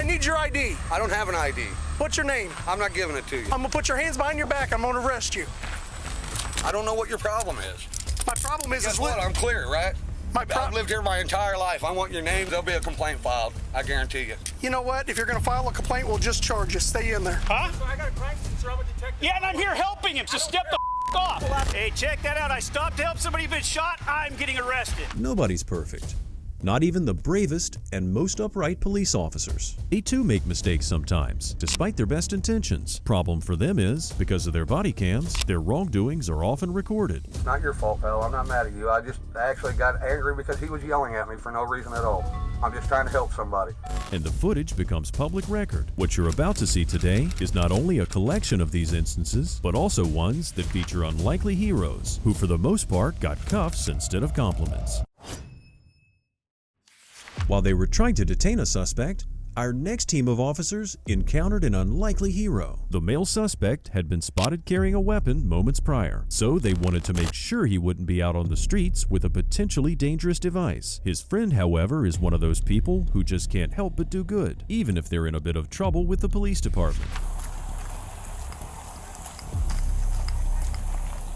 I need your ID. I don't have an ID. What's your name? I'm not giving it to you. I'm gonna put your hands behind your back. I'm gonna arrest you. I don't know what your problem is. My problem is... Guess what? I'm clear, right? I've lived here my entire life. I want your name. There'll be a complaint filed. I guarantee you. You know what? If you're gonna file a complaint, we'll just charge you. Stay in there. Huh? So I got a crime scene, sir. I'm a detective. Yeah, and I'm here helping him, so step the off. Hey, check that out. I stopped to help somebody who's been shot. I'm getting arrested. Nobody's perfect. Not even the bravest and most upright police officers. They too make mistakes sometimes, despite their best intentions. Problem for them is, because of their body cams, their wrongdoings are often recorded. It's not your fault, pal. I'm not mad at you. I actually got angry because he was yelling at me for no reason at all. I'm just trying to help somebody. And the footage becomes public record. What you're about to see today is not only a collection of these instances, but also ones that feature unlikely heroes who for the most part got cuffs instead of compliments. While they were trying to detain a suspect, our next team of officers encountered an unlikely hero. The male suspect had been spotted carrying a weapon moments prior, so they wanted to make sure he wouldn't be out on the streets with a potentially dangerous device. His friend, however, is one of those people who just can't help but do good, even if they're in a bit of trouble with the police department.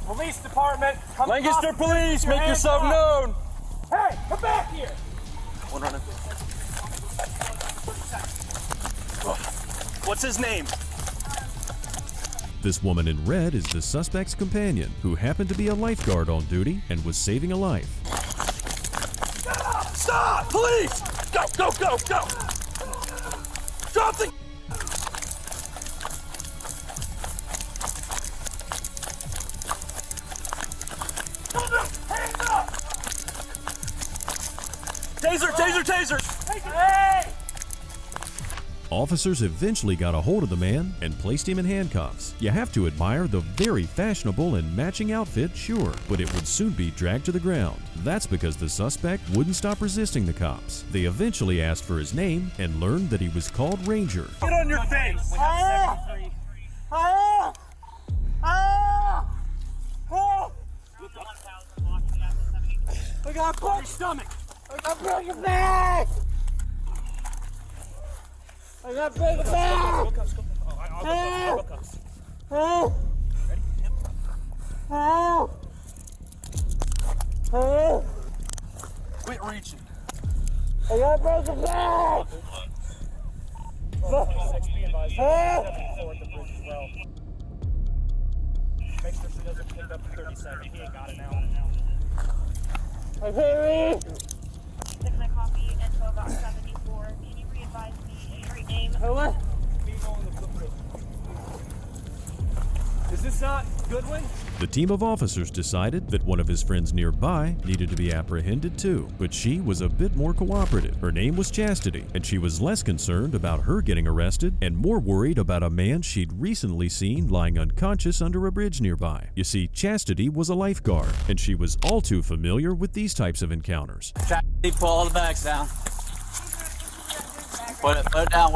Police department. Lancaster Police, make yourself known. Hey, come back here. One running. What's his name? This woman in red is the suspect's companion, who happened to be a lifeguard on duty and was saving a life. Stop! Police! Go, go, go, go! Drop the... Hands up! Taser, taser, taser! Hey! Officers eventually got a hold of the man and placed him in handcuffs. You have to admire the very fashionable and matching outfit, sure, but it would soon be dragged to the ground. That's because the suspect wouldn't stop resisting the cops. They eventually asked for his name and learned that he was called Ranger. Get on your face! I got On your stomach! I got broken back! I got broken back! Quit reaching. I got broken back! Make sure she doesn't pick up 37. He ain't got it now. I can't read! Took my coffee, info about 74. Can you re-advise me street name? What? Is this not Goodwin? The team of officers decided that one of his friends nearby needed to be apprehended too, but she was a bit more cooperative. Her name was Chastity, and she was less concerned about her getting arrested and more worried about a man she'd recently seen lying unconscious under a bridge nearby. You see, Chastity was a lifeguard, and she was all too familiar with these types of encounters. Chastity, pull all the bags down. Put it down.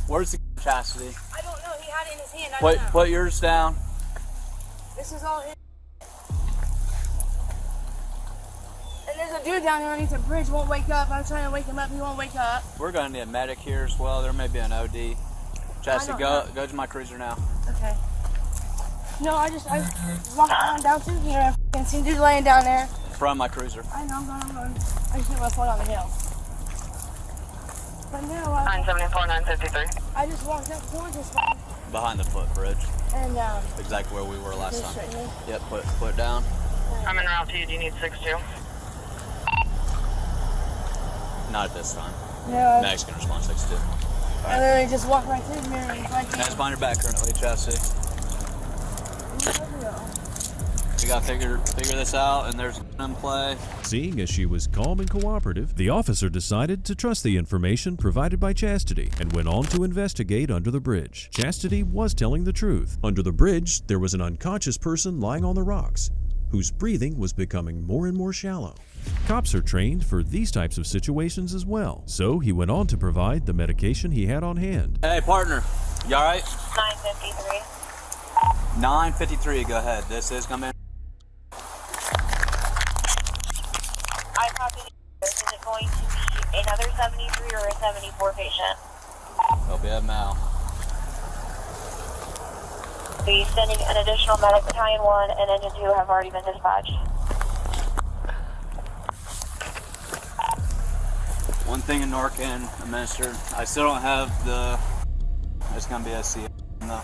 Where's the Chastity? I don't know. He had it in his hand. I Put don't know. put yours down. This is all his. And there's a dude down here underneath the bridge. Won't wake up. I'm trying to wake him up. He won't wake up. We're gonna need a medic here as well. There may be an OD. Chastity, go to my cruiser now. Okay. No, I walked around down through here and seen dude laying down there. From my cruiser. I know, I'm going. I just didn't want to fall down the hill. But now 974, 953. I just walked up towards this one Behind the footbridge. and Exactly where we were last just time. straight here. Yep, put it down. I'm en route to you. Do you need 6-2? Not at this time. No, Max can respond 6-2. I literally just walked right through here and it's like Hands behind your back currently, Chastity. We gotta figure this out, and there's in play. Seeing as she was calm and cooperative, the officer decided to trust the information provided by Chastity and went on to investigate under the bridge. Chastity was telling the truth. Under the bridge, there was an unconscious person lying on the rocks, whose breathing was becoming more and more shallow. Cops are trained for these types of situations as well, so he went on to provide the medication he had on hand. Hey, partner, you all right? 953. 953. Go ahead. This is coming. I copied this. Is it going to be another 73 or a 74 patient? Copy that, Mal. Be sending an additional medic. Battalion 1 and Engine 2 have already been dispatched. One thing in Narcan administered. I still don't have the. It's gonna be SC. No.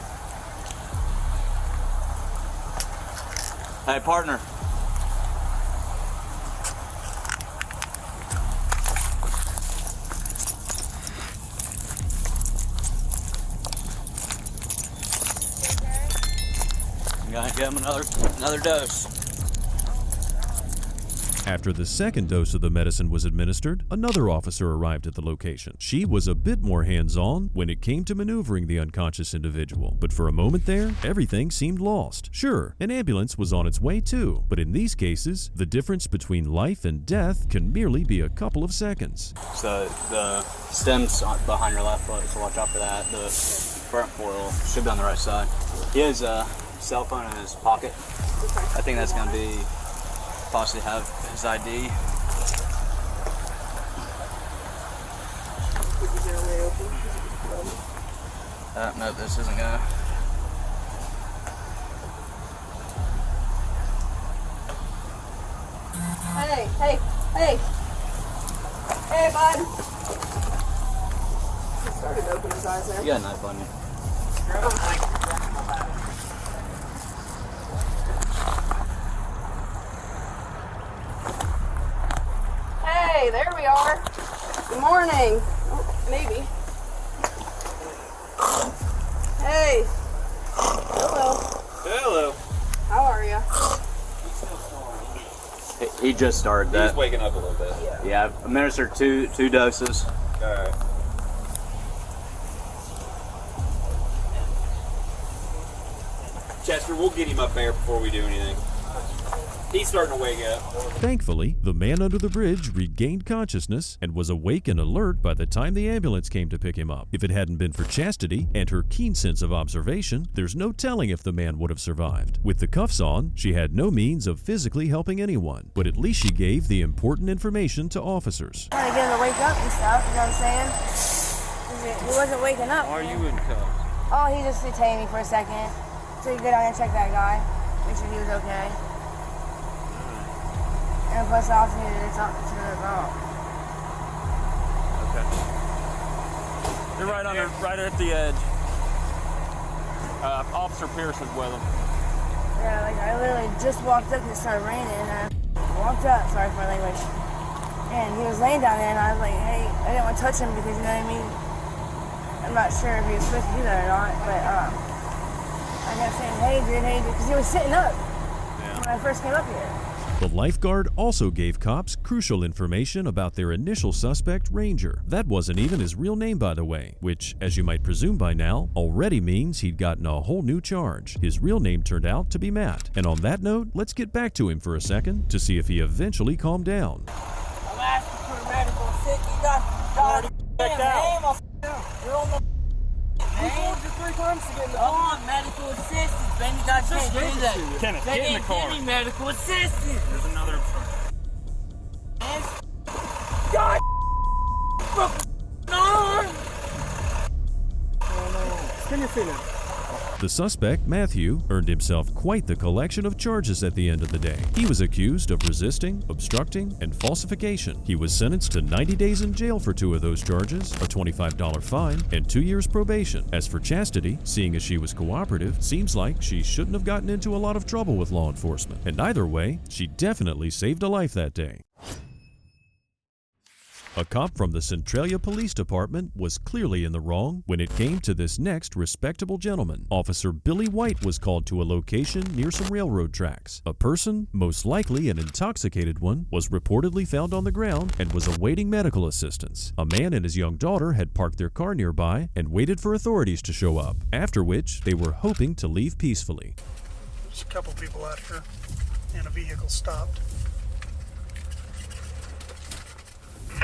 Hey, partner. I'm gonna give him another dose. After the second dose of the medicine was administered, another officer arrived at the location. She was a bit more hands-on when it came to maneuvering the unconscious individual. But for a moment there, everything seemed lost. Sure, an ambulance was on its way too, but in these cases, the difference between life and death can merely be a couple of seconds. So the stem's behind your left foot, so watch out for that. The front foil should be on the right side. He has a cell phone in his pocket. I think that's gonna be possibly have his ID. No, this isn't gonna. Hey, bud. He started to open his eyes there. You got a knife on you. Hey, there we are. Good morning. Oh, maybe. Hey. Hello. Hello. How are you? He just started that. He's waking up a little bit. Yeah, I've administered two doses. All right. Chester, we'll get him up there before we do anything. He's starting to wake up. Thankfully, the man under the bridge regained consciousness and was awake and alert by the time the ambulance came to pick him up. If it hadn't been for Chastity and her keen sense of observation, there's no telling if the man would have survived. With the cuffs on, she had no means of physically helping anyone, but at least she gave the important information to officers. Trying to get him to wake up and stuff, you know what I'm saying? He wasn't waking up. Why are you in cuffs? Oh, he just detained me for a second. So you go down and check that guy, make sure he was okay. And plus, I also needed to talk to the girl. Okay. You're right at the edge. Officer Pierce is with him. Yeah, like I literally just walked up and it started raining, and I walked up. Sorry for my language. And he was laying down there, and I was like, "Hey," I didn't want to touch him because you know what I mean. I'm not sure if he was supposed to do that or not, but I kept saying, "Hey, dude," because he was sitting up when I first came up here. The lifeguard also gave cops crucial information about their initial suspect, Ranger. That wasn't even his real name, by the way, which, as you might presume by now, already means he'd gotten a whole new charge. His real name turned out to be Matt. And on that note, let's get back to him for a second to see if he eventually calmed down. I'm asking for medical sick. You got damn name off. You're on the name. You 3 times to get in the car. Come on, medical assistance, man. You guys can't do that. Kenneth, They get in the didn't car. give me medical assistance. There's another. God, no. Spin your feet in. The suspect, Matthew, earned himself quite the collection of charges at the end of the day. He was accused of resisting, obstructing, and falsification. He was sentenced to 90 days in jail for 2 of those charges, a $25 fine, and 2 years probation. As for Chastity, seeing as she was cooperative, seems like she shouldn't have gotten into a lot of trouble with law enforcement. And either way, she definitely saved a life that day. A cop from the Centralia Police Department was clearly in the wrong when it came to this next respectable gentleman. Officer Billy White was called to a location near some railroad tracks. A person, most likely an intoxicated one, was reportedly found on the ground and was awaiting medical assistance. A man and his young daughter had parked their car nearby and waited for authorities to show up, after which they were hoping to leave peacefully. There's a couple people out here, and a vehicle stopped. I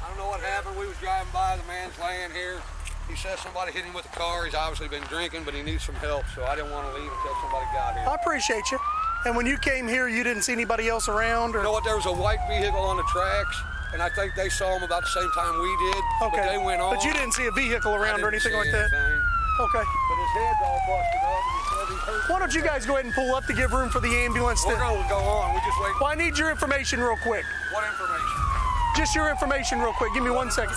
don't know what happened. We was driving by, the man's laying here. He says somebody hit him with a car. He's obviously been drinking, but he needs some help, so I didn't want to leave until somebody got here. I appreciate you. And when you came here, you didn't see anybody else around? Or? You know what? There was a white vehicle on the tracks, and I think they saw him about the same time we did. Okay. But they went on. But you didn't see a vehicle around or anything like that? Okay. But his head's all busted up, and he said he hurt. Why don't you guys go ahead and pull up to give room for the ambulance? We're going to go on. We just wait. Well, I need your information real quick. What information? Just your information real quick. Give me 1 second.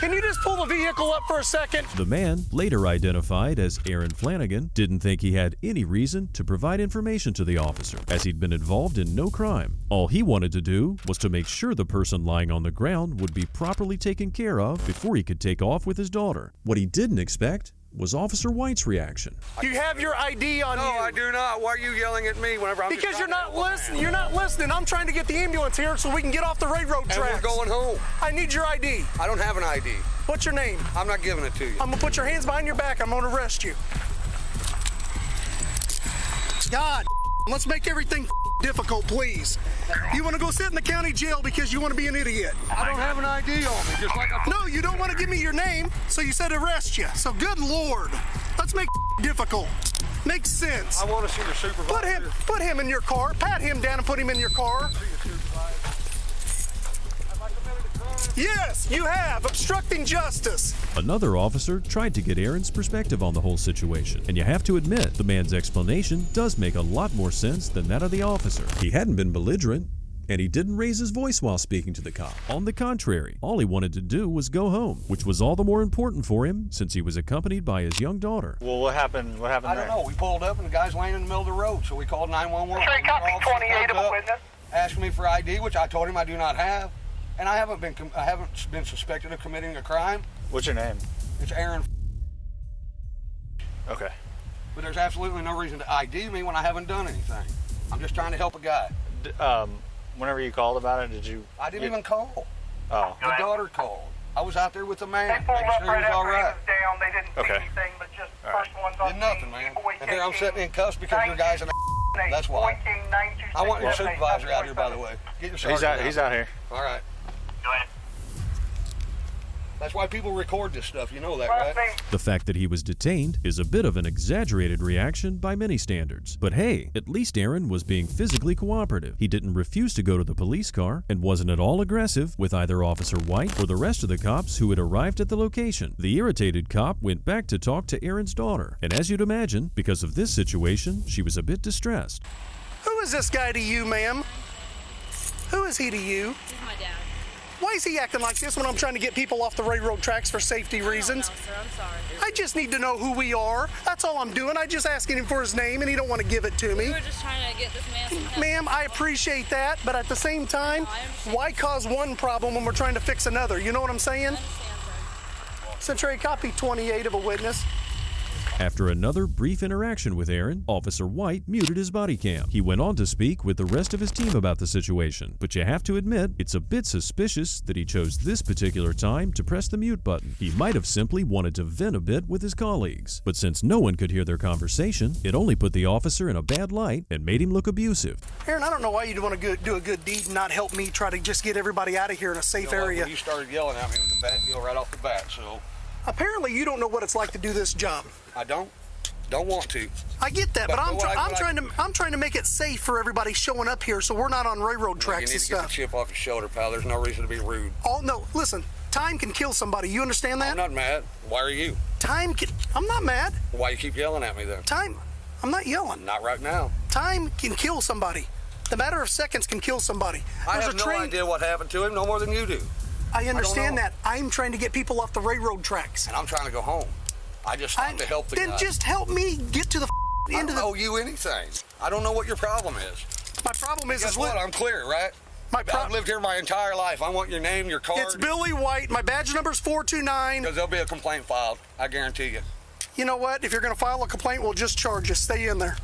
Can you just pull the vehicle up for a second? The man, later identified as Aaron Flanagan, didn't think he had any reason to provide information to the officer, as he'd been involved in no crime. All he wanted to do was to make sure the person lying on the ground would be properly taken care of before he could take off with his daughter. What he didn't expect was Officer White's reaction. You have your ID on you. No, I do not. Why are you yelling at me whenever I'm just Because you're trying to not help a listening. man? You're not listening. I'm trying to get the ambulance here so we can get off the railroad tracks. And we're going home. I need your ID. I don't have an ID. What's your name? I'm not giving it to you. I'm gonna put your hands behind your back. I'm gonna arrest you. God, let's make everything difficult, please. You wanna go sit in the county jail because you wanna be an idiot? I don't have an ID on me, just like I... No, you don't wanna give me your name, so you said arrest you. So good Lord, let's make difficult. Makes sense. I want to see your supervisor. Put him in your car. Pat him down and put him in your car. See your supervisor. Have I committed a crime? Yes, you have. Obstructing justice. Another officer tried to get Aaron's perspective on the whole situation, and you have to admit, the man's explanation does make a lot more sense than that of the officer. He hadn't been belligerent, and he didn't raise his voice while speaking to the cop. On the contrary, all he wanted to do was go home, which was all the more important for him since he was accompanied by his young daughter. Well, what happened? What happened I don't know. We pulled up and the guy's laying in the middle of the road, so we called 911. Okay, copy 28 of a witness. Asked me for ID, which I told him I do not have, and I haven't been suspected of committing a crime. What's your name? It's Aaron. Okay. But there's absolutely no reason to ID me when I haven't done anything. I'm just trying to help a guy. Whenever you called about it, did you? I didn't even call. Oh. The daughter called. I was out there with the man, making sure he was all right. Down. They didn't Okay. see anything, but just All first one's on Did nothing, man. And here I'm sitting in cuffs because your guy's an That's why. I want your supervisor out here, by the way. Get your sergeant He's out here. All right. Go ahead. That's why people record this stuff. You know that, right? The fact that he was detained is a bit of an exaggerated reaction by many standards. But hey, at least Aaron was being physically cooperative. He didn't refuse to go to the police car and wasn't at all aggressive with either Officer White or the rest of the cops who had arrived at the location. The irritated cop went back to talk to Aaron's daughter, and as you'd imagine, because of this situation, she was a bit distressed. Who is this guy to you, ma'am? Who is he to you? He's my dad. Why is he acting like this when I'm trying to get people off the railroad tracks for safety reasons? No, sir, I'm sorry. I just need to know who we are. That's all I'm doing. I just asking him for his name, and he don't want to give it to me. We were just trying to get this man some help. Ma'am, I appreciate that, but at the same time, No, I understand. why cause one problem when we're trying to fix another? You know what I'm saying? I understand, sir. Century copy 28 of a witness. After another brief interaction with Aaron, Officer White muted his body cam. He went on to speak with the rest of his team about the situation, but you have to admit, it's a bit suspicious that he chose this particular time to press the mute button. He might have simply wanted to vent a bit with his colleagues, but since no one could hear their conversation, it only put the officer in a bad light and made him look abusive. Aaron, I don't know why you'd want to do a good deed and not help me try to just get everybody out of here in a safe area. When you started yelling at me with the bat deal right off the bat, so... Apparently, you don't know what it's like to do this job. I don't want to. I get that, but I'm what trying to make it safe for everybody showing up here, so we're not on railroad You tracks need and to get the stuff. chip off your shoulder, pal. There's no reason to be rude. Oh no, listen, time can kill somebody. You understand that? I'm not mad. Why are you? Time can. I'm not mad. Why you keep yelling at me then? Time. I'm not yelling. Not right now. Time can kill somebody. The matter of seconds can kill somebody. I There's have no idea what happened to him, no more than you do. I understand know. that. I'm trying to get people off the railroad tracks. And I'm trying to go home. I just stopped to help the Then guy. just help me get to the end of I the. don't owe you anything. I don't know what your problem is. My problem is Guess what? I'm clear, right? I've lived here my entire life. I want your name, your card. It's Billy White. My badge number's 429. Because there'll be a complaint filed. I guarantee you. You know what? If you're going to file a complaint, we'll just charge you. Stay in there.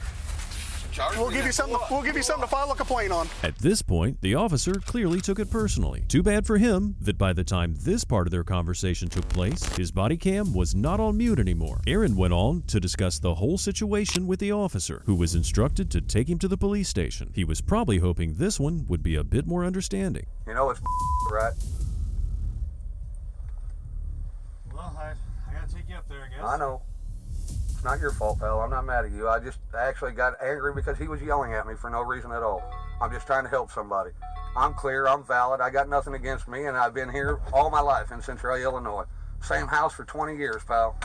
We'll give you something. We'll give you something to file a complaint on. At this point, the officer clearly took it personally. Too bad for him that by the time this part of their conversation took place, his body cam was not on mute anymore. Aaron went on to discuss the whole situation with the officer, who was instructed to take him to the police station. He was probably hoping this one would be a bit more understanding. You know it's right. Well, I gotta take you up there, I guess. I know. It's not your fault, pal. I'm not mad at you. I just actually got angry because he was yelling at me for no reason at all. I'm just trying to help somebody. I'm clear, I'm valid, I got nothing against me, and I've been here all my life in Centralia, Illinois. Same house for 20 years, pal.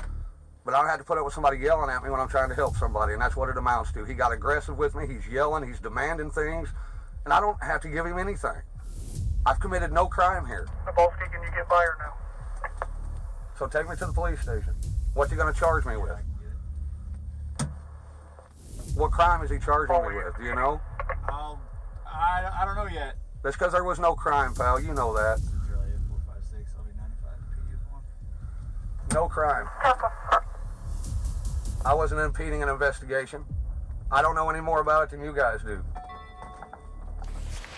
But I don't have to put up with somebody yelling at me when I'm trying to help somebody, and that's what it amounts to. He got aggressive with me, he's yelling, he's demanding things, and I don't have to give him anything. I've committed no crime here. Nabolski, can you get by her now? So take me to the police station. What's he gonna charge me with? What crime is he charging me with? Do you know? I don't know yet. That's because there was no crime, pal. You know that. Centralia, 456, I'll be 95 PU1. No crime. I wasn't impeding an investigation. I don't know any more about it than you guys do.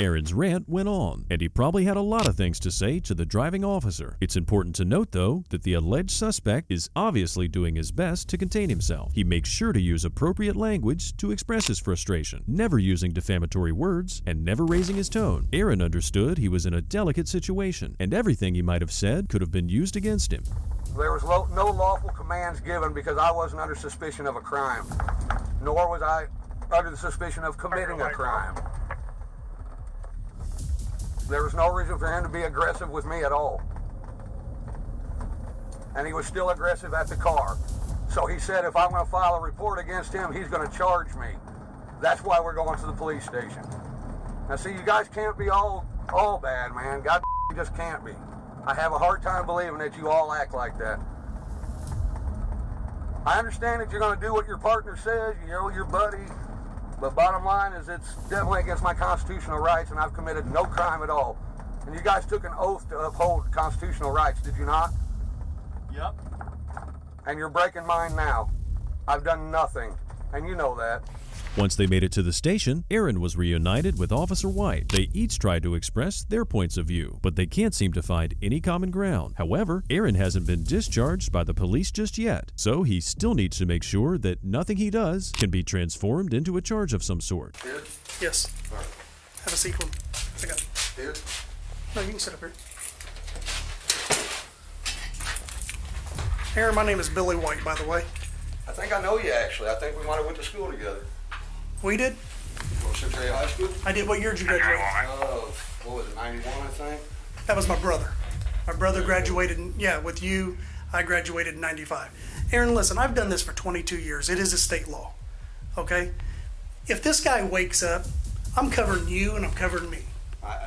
Aaron's rant went on, and he probably had a lot of things to say to the driving officer. It's important to note, though, that the alleged suspect is obviously doing his best to contain himself. He makes sure to use appropriate language to express his frustration, never using defamatory words and never raising his tone. Aaron understood he was in a delicate situation, and everything he might have said could have been used against him. There was no lawful commands given because I wasn't under suspicion of a crime, nor was I under the suspicion of committing a crime. There was no reason for him to be aggressive with me at all. And he was still aggressive at the car. So he said if I'm going to file a report against him, he's going to charge me. That's why we're going to the police station. Now see, you guys can't be all bad, man. God, you just can't be. I have a hard time believing that you all act like that. I understand that you're going to do what your partner says, you know, your buddy. But bottom line is it's definitely against my constitutional rights, and I've committed no crime at all. And you guys took an oath to uphold constitutional rights, did you not? Yep. And you're breaking mine now. I've done nothing, and you know that. Once they made it to the station, Aaron was reunited with Officer White. They each tried to express their points of view, but they can't seem to find any common ground. However, Aaron hasn't been discharged by the police just yet, so he still needs to make sure that nothing he does can be transformed into a charge of some sort. Here? Yes. All right. Have a seat for me. I got it. Here? No, you can sit up here. Aaron, my name is Billy White, by the way. I think I know you, actually. I think we might have went to school together. We did? Centralia High School? I did. What year did you graduate? What was it, 91, I think? That was my brother. My brother graduated, with you. I graduated in 95. Aaron, listen, I've done this for 22 years. It is a state law, okay? If this guy wakes up, I'm covering you and I'm covering me.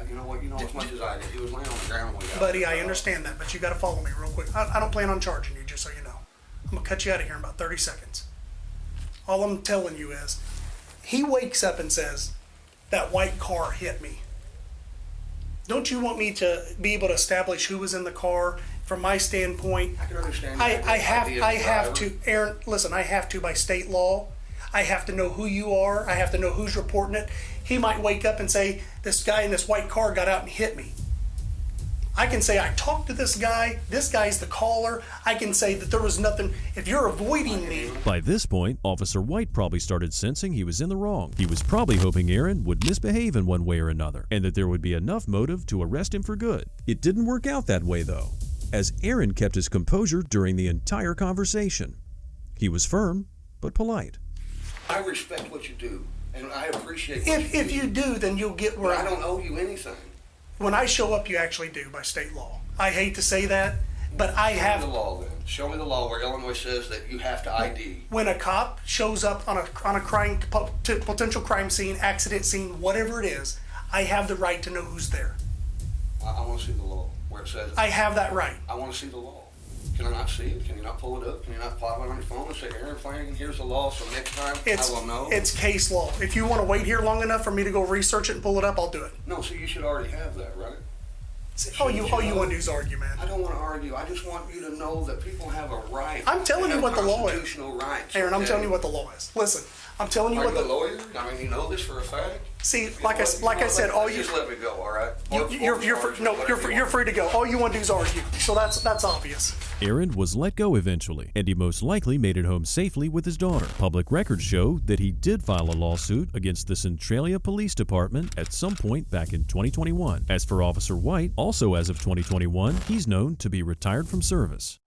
You know what? You know as much as I did. He was laying on the ground when we got Buddy, I understand that, but you got to follow me real quick. I don't plan on charging you, just so you know. I'm going to cut you out of here in about 30 seconds. All I'm telling you is, he wakes up and says, that white car hit me. Don't you want me to be able to establish who was in the car? From my standpoint, I can understand I that. have to, Aaron, listen, I have to by state law. I have to know who you are. I have to know who's reporting it. He might wake up and say, this guy in this white car got out and hit me. I can say I talked to this guy's the caller. I can say that there was nothing. If you're avoiding me. By this point, Officer White probably started sensing he was in the wrong. He was probably hoping Aaron would misbehave in one way or another, and that there would be enough motive to arrest him for good. It didn't work out that way, though, as Aaron kept his composure during the entire conversation. He was firm, but polite. I respect what you do, and I appreciate If you do, then you'll get where I don't owe you anything. When I show up, you actually do by state law. I hate to say that, but I have. Show me the law then. Show me the law where Illinois says that you have to ID. When a cop shows up on a crime, potential crime scene, accident scene, whatever it is, I have the right to know who's there. I want to see the law where it says. I have that right. I want to see the law. Can I not see it? Can you not pull it up? Can you not pop it on your phone and say, Aaron Flanagan, here's the law, so next time I will know? It's case law. If you want to wait here long enough for me to go research it and pull it up, I'll do it. No, so you should already have that, right? All you want to do is argue, man. I don't want to argue. I just want you to know that people have a right. I'm telling you what the law is. Constitutional rights. Aaron, I'm telling you what the law is. Listen, I'm telling you what the... Are you a lawyer? I mean, you know this for a fact? See, like I said, all you... Just let me go, all right? You're free to go. All you want to do is argue. So that's obvious. Aaron was let go eventually, and he most likely made it home safely with his daughter. Public records show that he did file a lawsuit against the Centralia Police Department at some point back in 2021. As for Officer White, also as of 2021, he's known to be retired from service.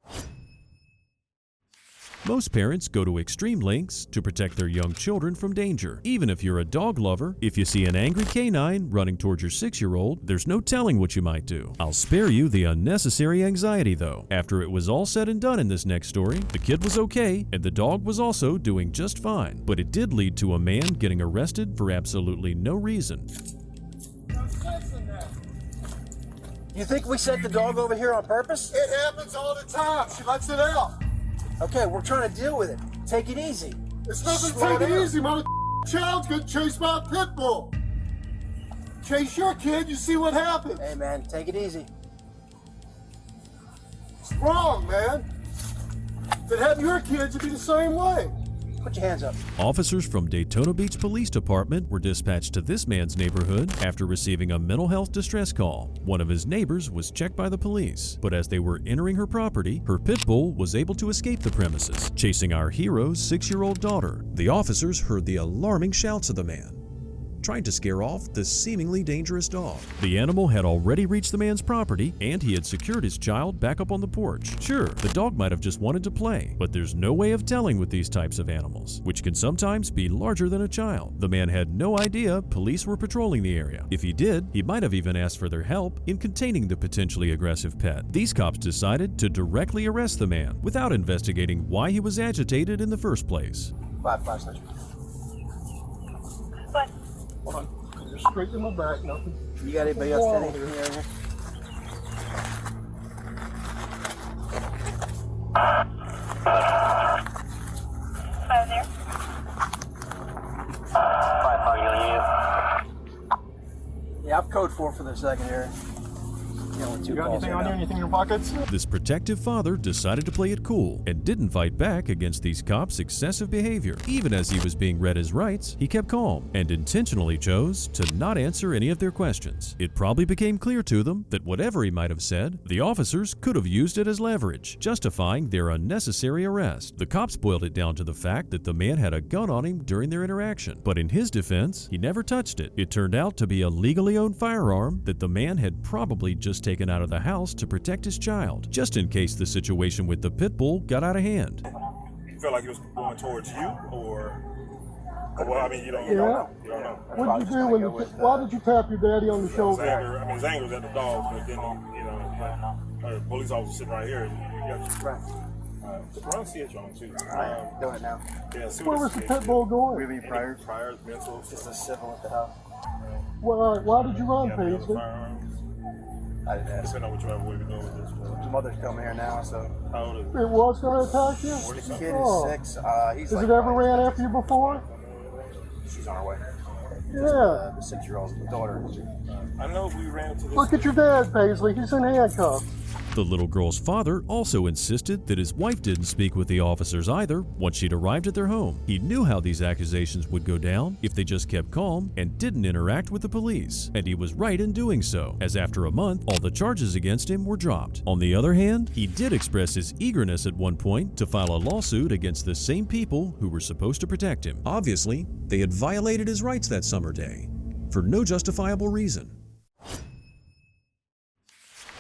Most parents go to extreme lengths to protect their young children from danger. Even if you're a dog lover, if you see an angry canine running towards your 6-year-old, there's no telling what you might do. I'll spare you the unnecessary anxiety though. After it was all said and done in this next story, the kid was okay and the dog was also doing just fine. But it did lead to a man getting arrested for absolutely no reason. You think we set the dog over here on purpose? It happens all the time. She lets it out. Okay, we're trying to deal with it. Take it easy. It's nothing to take it easy, mother. Child's getting chased by a pit bull. Chase your kid, you see what happens. Hey, man, take it easy. It's wrong, man. If it happened to your kids, it'd be the same way. Put your hands up. Officers from Daytona Beach Police Department were dispatched to this man's neighborhood after receiving a mental health distress call. One of his neighbors was checked by the police, but as they were entering her property, her pit bull was able to escape the premises, chasing our hero's 6-year-old daughter. The officers heard the alarming shouts of the man, trying to scare off the seemingly dangerous dog. The animal had already reached the man's property and he had secured his child back up on the porch. Sure, the dog might have just wanted to play, but there's no way of telling with these types of animals, which can sometimes be larger than a child. The man had no idea police were patrolling the area. If he did, he might have even asked for their help in containing the potentially aggressive pet. These cops decided to directly arrest the man without investigating why he was agitated in the first place. Flashlight. What? Hold on. Just straight in my back, nothing. You got anybody else standing in the area? Fire there. Yeah, I've code 4 for the secondary. You got anything on you? Anything in your pockets? This protective father decided to play it cool and didn't fight back against these cops' excessive behavior. Even as he was being read his rights, he kept calm and intentionally chose to not answer any of their questions. It probably became clear to them that whatever he might have said, the officers could have used it as leverage, justifying their unnecessary arrest. The cops boiled it down to the fact that the man had a gun on him during their interaction, but in his defense, he never touched it. It turned out to be a legally owned firearm that the man had probably just taken out of the house to protect his child, just in case the situation with the pit bull got out of hand. You felt like it was going towards you, or well, I mean, you don't know. You don't know. What did you do when you? Why did you tap your daddy on the shoulder? His anger was at the dog, but then the police officer sitting right here. Run CH on too. Doing it now. Yeah, see Where was the pit bull going? We've been priors. Priors, mental. Just a civil at the house. Well, all right, why did you run, Paisley? I didn't ask. Depending on whichever way we go with this. His mother's coming here now, so. How old is It was going to attack you? The kid is 6. He's Has like it ever ran after you before? She's on her way. Yeah. The 6-year-old daughter. I know we ran into this. Look at your dad, Paisley. He's in handcuffs. The little girl's father also insisted that his wife didn't speak with the officers either once she'd arrived at their home. He knew how these accusations would go down if they just kept calm and didn't interact with the police. And he was right in doing so, as after a month, all the charges against him were dropped. On the other hand, he did express his eagerness at one point to file a lawsuit against the same people who were supposed to protect him. Obviously, they had violated his rights that summer day, for no justifiable reason.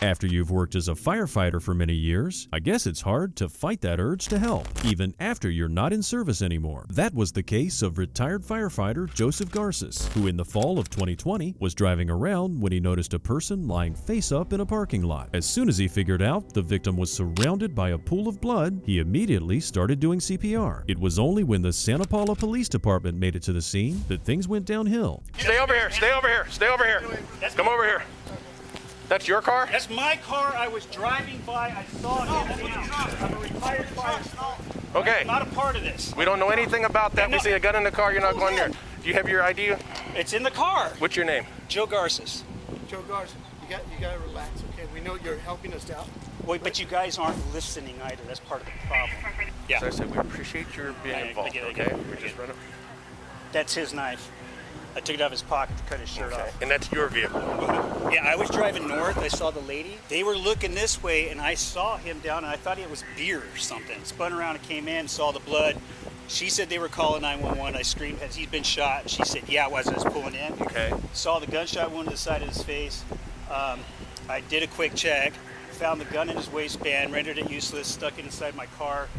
After you've worked as a firefighter for many years, I guess it's hard to fight that urge to help, even after you're not in service anymore. That was the case of retired firefighter Joseph Garces, who in the fall of 2020 was driving around when he noticed a person lying face up in a parking lot. As soon as he figured out the victim was surrounded by a pool of blood, he immediately started doing CPR. It was only when the Santa Paula Police Department made it to the scene that things went downhill. Stay over here, stay over here, stay over here. Come over here. That's your car? That's my car. I was driving by. I saw it. I'm a retired firefighter. Okay. I'm not a part of this. We don't know anything about that. We see a gun in the car. You're not going there. Do you have your ID? It's in the car. What's your name? Joe Garces. Joe Garces, you got to relax, okay? We know you're helping us out. Wait, but you guys aren't listening either. That's part of the problem. Yeah. So I said we appreciate your being involved, okay? We're just running. That's his knife. I took it out of his pocket to cut his shirt off. And that's your vehicle? Yeah, I was driving north. I saw the lady. They were looking this way, and I saw him down, and I thought it was beer or something. Spun around and came in, saw the blood. She said they were calling 911. I screamed, has he been shot? She said, yeah, as I was pulling in. Okay. Saw the gunshot wound to the side of his face. I did a quick check, found the gun in his waistband, rendered it useless, stuck it inside my car.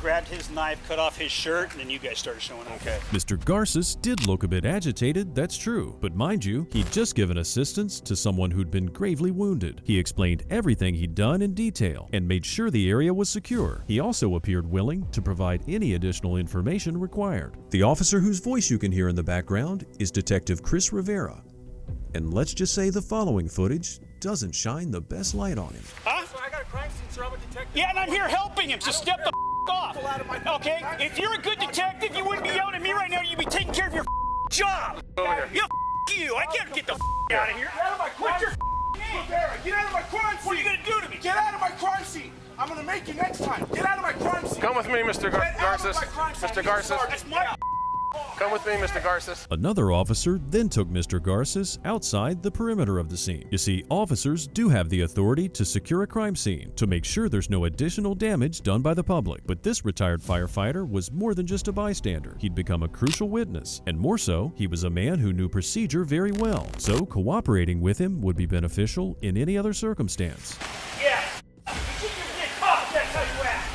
grabbed his knife, cut off his shirt, and then you guys started showing up. Okay. Mr. Garces did look a bit agitated, that's true. But mind you, he'd just given assistance to someone who'd been gravely wounded. He explained everything he'd done in detail and made sure the area was secure. He also appeared willing to provide any additional information required. The officer whose voice you can hear in the background is Detective Chris Rivera. And let's just say the following footage doesn't shine the best light on him. Huh? So I got a crime scene, sir. I'm a detective. Yeah, and I'm here helping him, so step the off. Okay? If you're a good detective, you wouldn't be yelling at me right now. You'd be taking care of your job. Over here. Yeah, you. I can't get the out of here. Get out of my crime scene. Get out of my crime scene. What are you going to do to me? Get out of my crime scene. I'm going to make you next time. Get out of my crime scene. Come with me, Mr. Garces. Get out of my crime scene. Mr. Garces. That's my Come with me, Mr. Garces. Another officer then took Mr. Garces outside the perimeter of the scene. You see, officers do have the authority to secure a crime scene to make sure there's no additional damage done by the public. But this retired firefighter was more than just a bystander. He'd become a crucial witness, and more so, he was a man who knew procedure very well. So cooperating with him would be beneficial in any other circumstance. Yeah. You get caught, that's how you act.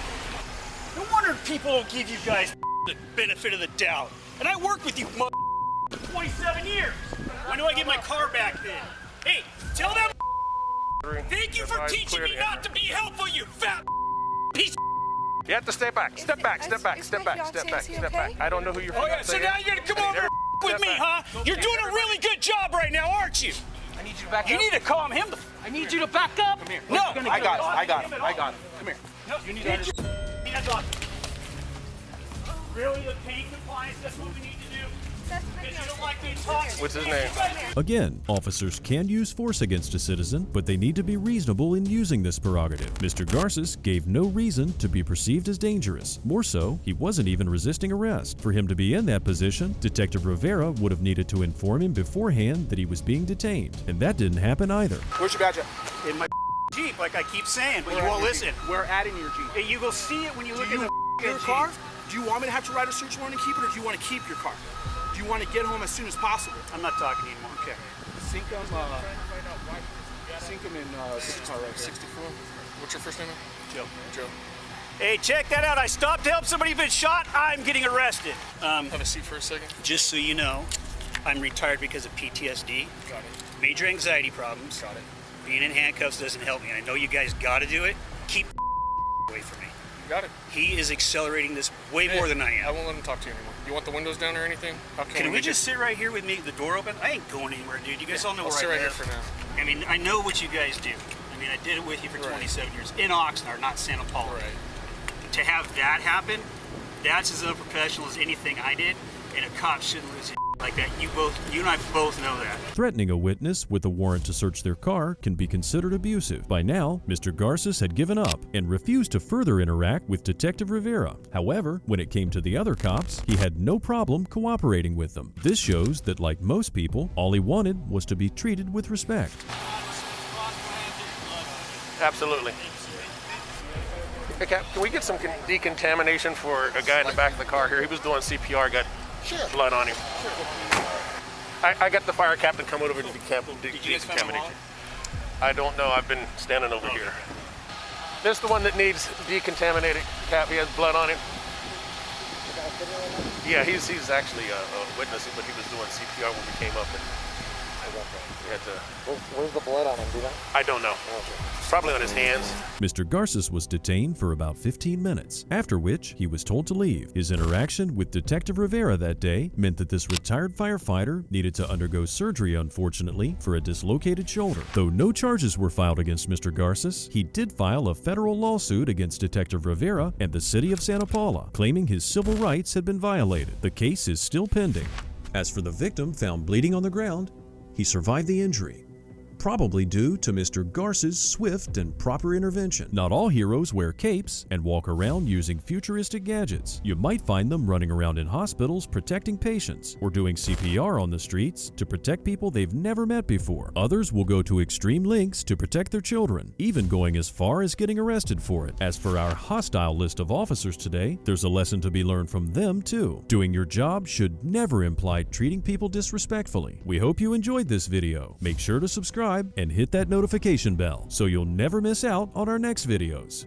No wonder people don't give you guys the benefit of the doubt. And I worked with you for 27 years. When do I get my car back then? Hey, tell them thank you for teaching me not to be helpful, you fat piece. You have to step back. Step back. Step back. Step back. Step back. Step back. I don't know who you're. Oh yeah, so now you're gonna come over with me, huh? You're doing a really good job right now, aren't you? I need you to back up. You need to calm him. I need you to back up. Come here. No, I got it. I got it. I got it. Come here. No, you need to understand. Really, the pain compliance, that's what we need to do. Because you don't like being talked. What's his name? Again, officers can use force against a citizen, but they need to be reasonable in using this prerogative. Mr. Garces gave no reason to be perceived as dangerous. More so, he wasn't even resisting arrest. For him to be in that position, Detective Rivera would have needed to inform him beforehand that he was being detained, and that didn't happen either. Where's your badge at? In my Jeep, like I keep saying, but you won't listen. Where at in your Jeep? Hey, you will see it when you look at your car? Do you want me to have to write a search warrant and keep it, or do you want to keep your car? Do you want to get home as soon as possible? I'm not talking anymore. Okay. Sink them in 64. What's your first name? Joe. Joe. Hey, check that out. I stopped to help somebody who's been shot. I'm getting arrested. Have a seat for a second. Just so you know, I'm retired because of PTSD. Got it. Major anxiety problems. Got it. Being in handcuffs doesn't help me. I know you guys got to do it. Keep away from me. Got it. He is accelerating this way more than I am. I won't let him talk to you anymore. You want the windows down or anything? Can we just sit right here with me, the door open? I ain't going anywhere, dude. You guys all know where I live. I'll sit right here for now. I mean, I know what you guys do. I mean, I did it with you for 27 years in Oxnard, not Santa Paula. Right. To have that happen, that's as unprofessional as anything I did, and a cop shouldn't lose his like that. You and I both know that. Threatening a witness with a warrant to search their car can be considered abusive. By now, Mr. Garces had given up and refused to further interact with Detective Rivera. However, when it came to the other cops, he had no problem cooperating with them. This shows that, like most people, all he wanted was to be treated with respect. Absolutely. Hey, Cap, can we get some decontamination for a guy in the back of the car here? He was doing CPR, got blood on him. I got the fire captain come over to decontamination. I don't know. I've been standing over here. This is the one that needs decontaminated. Cap, he has blood on him. Yeah, he's actually a witness, but he was doing CPR when we came up. And we had to. Where's the blood on him? Do you know? I don't know. Probably on his hands. Mr. Garces was detained for about 15 minutes, after which he was told to leave. His interaction with Detective Rivera that day meant that this retired firefighter needed to undergo surgery, unfortunately, for a dislocated shoulder. Though no charges were filed against Mr. Garces, he did file a federal lawsuit against Detective Rivera and the city of Santa Paula, claiming his civil rights had been violated. The case is still pending. As for the victim found bleeding on the ground, he survived the injury, probably due to Mr. Garces' swift and proper intervention. Not all heroes wear capes and walk around using futuristic gadgets. You might find them running around in hospitals protecting patients or doing CPR on the streets to protect people they've never met before. Others will go to extreme lengths to protect their children, even going as far as getting arrested for it. As for our hostile list of officers today, there's a lesson to be learned from them too. Doing your job should never imply treating people disrespectfully. We hope you enjoyed this video. Make sure to subscribe and hit that notification bell so you'll never miss out on our next videos.